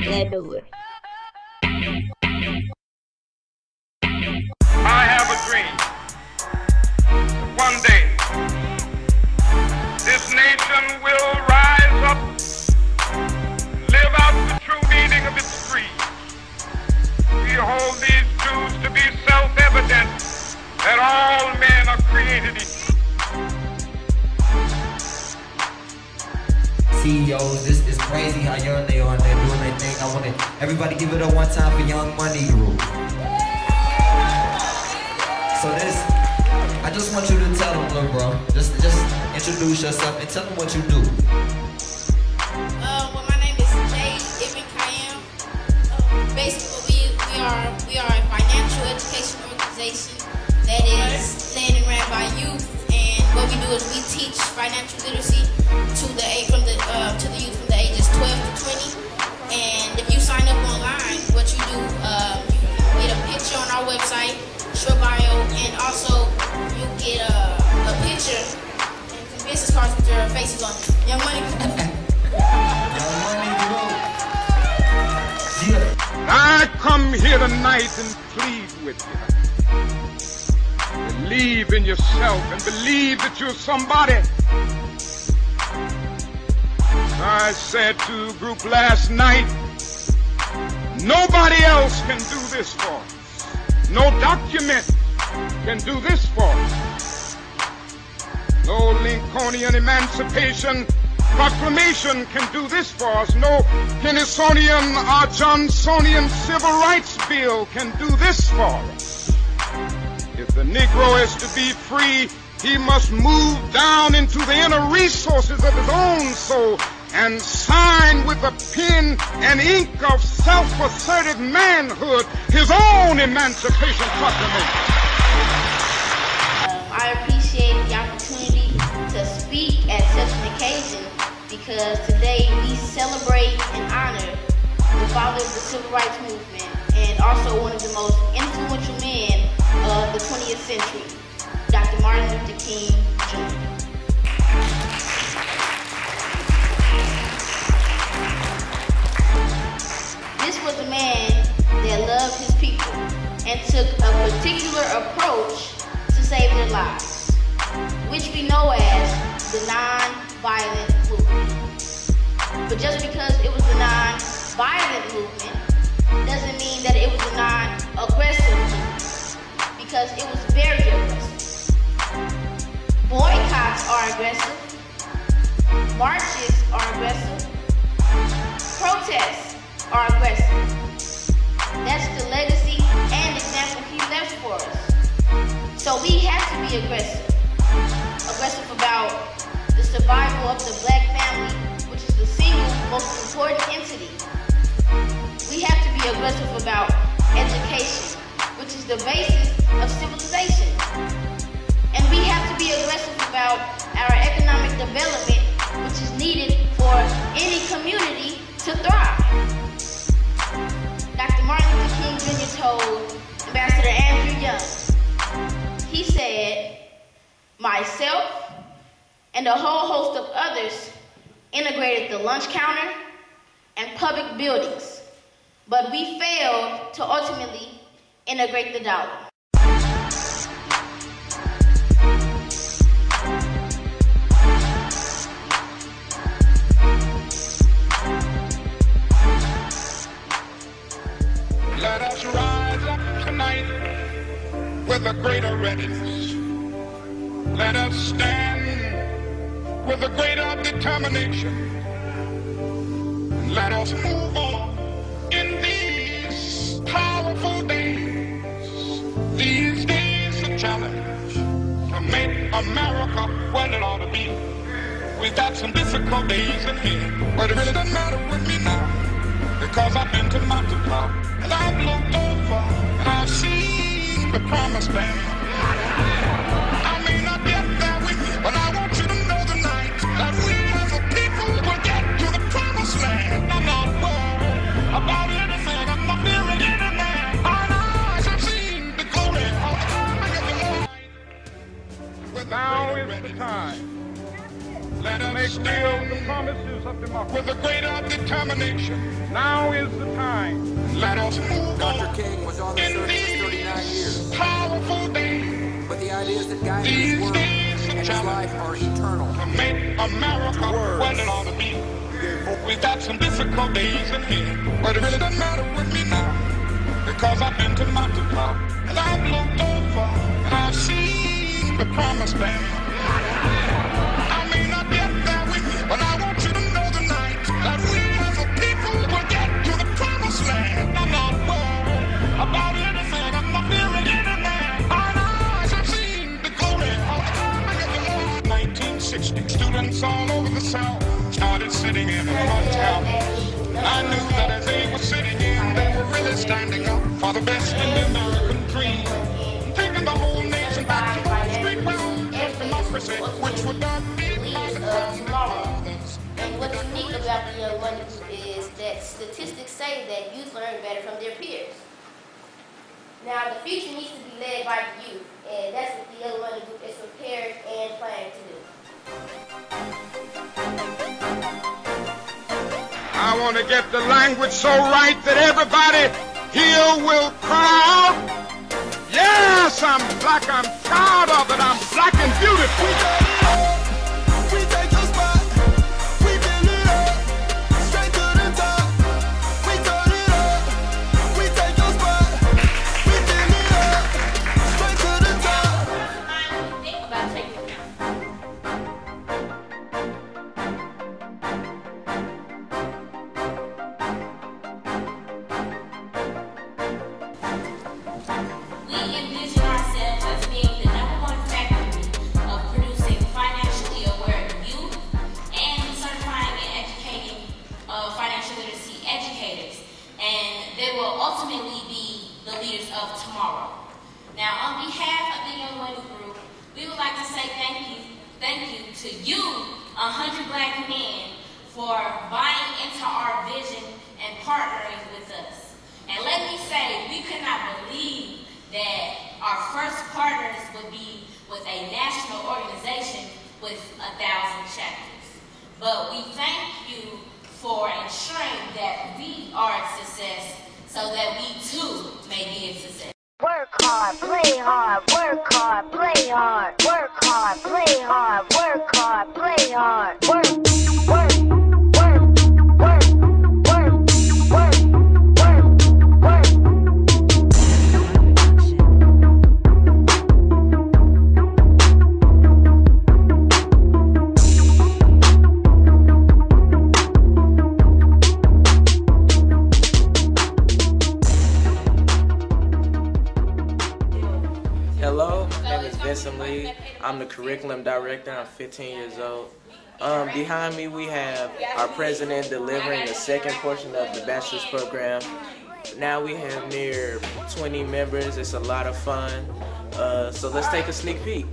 Let's do it. I have a dream. One day, this nation will rise up, live out the true meaning of its creed. We hold these truths to be self-evident, that all men are created equal. CEOs, this is crazy how young they are and they're doing their thing. I want to everybody give it up one time for Young Money Group. So this, I just want you to tell them, little bro, just introduce yourself and tell them what you do. Well, my name is Jay Ibn Kayam. Basically, we are a financial education organization that is led and ran by youth, and what we do is we teach financial literacy to the youth from the ages 12 to 20. And if you sign up online, what you do, you get a picture on our website, your bio, and also you get a picture and some business cards with your faces on it. Young Money. Young Money Group. Yeah. I come here tonight and plead with you. Believe in yourself and believe that you're somebody. I said to the group last night, nobody else can do this for us. No document can do this for us. No Lincolnian Emancipation Proclamation can do this for us. No Kennysonian or Johnsonian Civil Rights Bill can do this for us. If the Negro is to be free, he must move down into the inner resources of his own soul and sign with a pen and ink of self-assertive manhood his own Emancipation Proclamation. I appreciate the opportunity to speak at such an occasion because today we celebrate and honor the father of the Civil Rights Movement and also one of the most influential men of the 20th century, Dr. Martin Luther King Jr. This was a man that loved his people and took a particular approach to save their lives, which we know as the non-violent movement. But just because it was the non-violent movement doesn't mean that it was a non-aggressive movement, because it was very aggressive. Boycotts are aggressive. Marches are aggressive. Protests are aggressive. That's the legacy and example he left for us. So we have to be aggressive. Aggressive about the survival of the black family, which is the single most important entity. We have to be aggressive about education, which is the basis of civilization. And we have to be aggressive about our economic development, which is needed for any community to thrive. Dr. Martin Luther King Jr. told Ambassador Andrew Young, he said, myself and a whole host of others integrated the lunch counter and public buildings, but we failed to ultimately integrate the dollar. Let us rise up tonight with a greater readiness. Let us stand with a greater determination. Let us move on in these powerful days. These days of challenge to make America what it ought to be. We've got some difficult days ahead, but it really doesn't matter with me now, because I've been to the mountaintop and I've looked over and I've seen the promised land. I may not get there with you, but I want you to know tonight that we as a people will get to the promised land. I'm not worried about anything. I'm not fearing any man. Our eyes have seen the glory of the Lord. Now is the time. Let us make real the promises of democracy with a greater determination. determination. Now is the time. Let us move Dr. on. King was on the In search for these 39 years. powerful days, But the ideas that guide his these work days of and his challenge, life are eternal. to make America what it ought to be. We've got some difficult days ahead, but it really doesn't matter with me now, because I've been to the mountaintop, and I've looked over, and I've seen the promised land. I may not get there with you, but I want you to know tonight that we as a people will get to the promised land. I'm not worried about anything. I'm not fearing any man. Our eyes have seen the glory of the Lord. 1960, students all over the South started sitting in one town. I knew that as they were sitting in, they were really standing up for the best in the American dream, taking the whole nation back to the street realm of democracy, which would not be tomorrow. And what's unique about the Young Money Group is that statistics say that youth learn better from their peers. Now, the future needs to be led by the youth, and that's what the Young Money Group is prepared and planning to do. I want to get the language so right that everybody here will cry out, yes, I'm black, I'm proud of it, I'm black and beautiful. We take your spot, we build it up, straight to the top. We turn it up, we take your spot, we build it up, straight to the top. Think about taking it. We envision ourselves as being the #1 factory of producing financially aware youth and certifying and educating financial literacy educators. And they will ultimately be the leaders of tomorrow. Now, on behalf of the Young Money Group, we would like to say thank you to you, 100 black men, for buying into our vision and partnering with us. And let me say, we could not believe that our first partners would be with a national organization with 1,000 chapters. But we thank you for ensuring that we are a success so that we too may be a success. Work hard, play hard, work hard, play hard, work hard, play hard, work hard, play hard, work, work, work, work, work, work, work, work. Hello, my name is Vincent Lee. I'm the curriculum director. I'm 15 years old. Behind me we have our president delivering the second portion of the bachelor's program. Now we have near 20 members. It's a lot of fun. So let's take a sneak peek.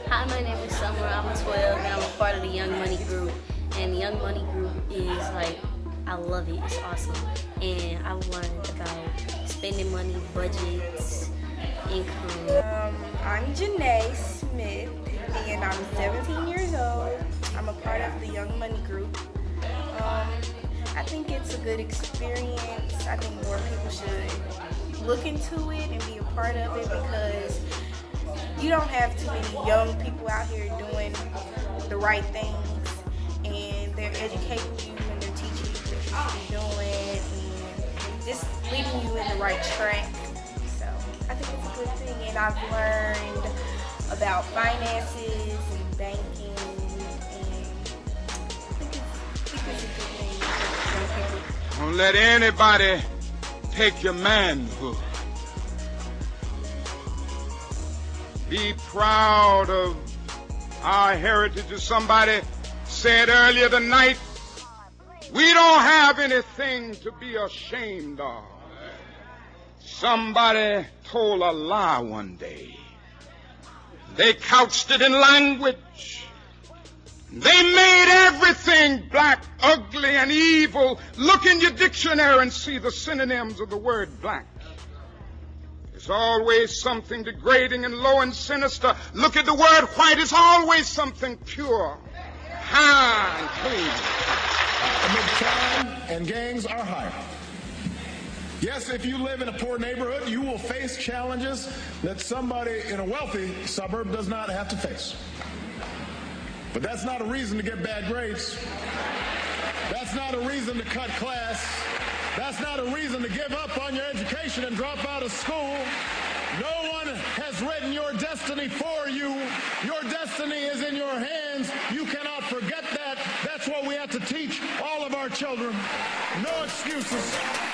Hi, my name is Summer. I'm 12 and I'm a part of the Young Money Group. And the Young Money Group is like, I love it. It's awesome. And I learned about spending money, budgets, income. I'm Janice Smith and I'm 17 years old. I'm a part of the Young Money Group. I think it's a good experience. I think more people should look into it and be a part of it because you don't have too many young people out here doing the right things, and they're educating you and they're teaching you what you should be doing and just leading you in the right track. So I think it's a good thing, and I've learned about finances and banking, and I think it's a good thing for young people. Don't let anybody take your manhood. Be proud of our heritage. As somebody said earlier tonight, we don't have anything to be ashamed of. Somebody told a lie one day. They couched it in language. They made everything black, ugly, and evil. Look in your dictionary and see the synonyms of the word black. It's There's always something degrading and low and sinister. Look at the word white. It's always something pure, high and clean. Crime and gangs are higher. Yes, if you live in a poor neighborhood, you will face challenges that somebody in a wealthy suburb does not have to face. But that's not a reason to get bad grades. That's not a reason to cut class. That's not a reason to give up on your education and drop out of school. No one has written your destiny for you. Your destiny is in your hands. You cannot forget that. That's what we have to teach all of our children. No excuses.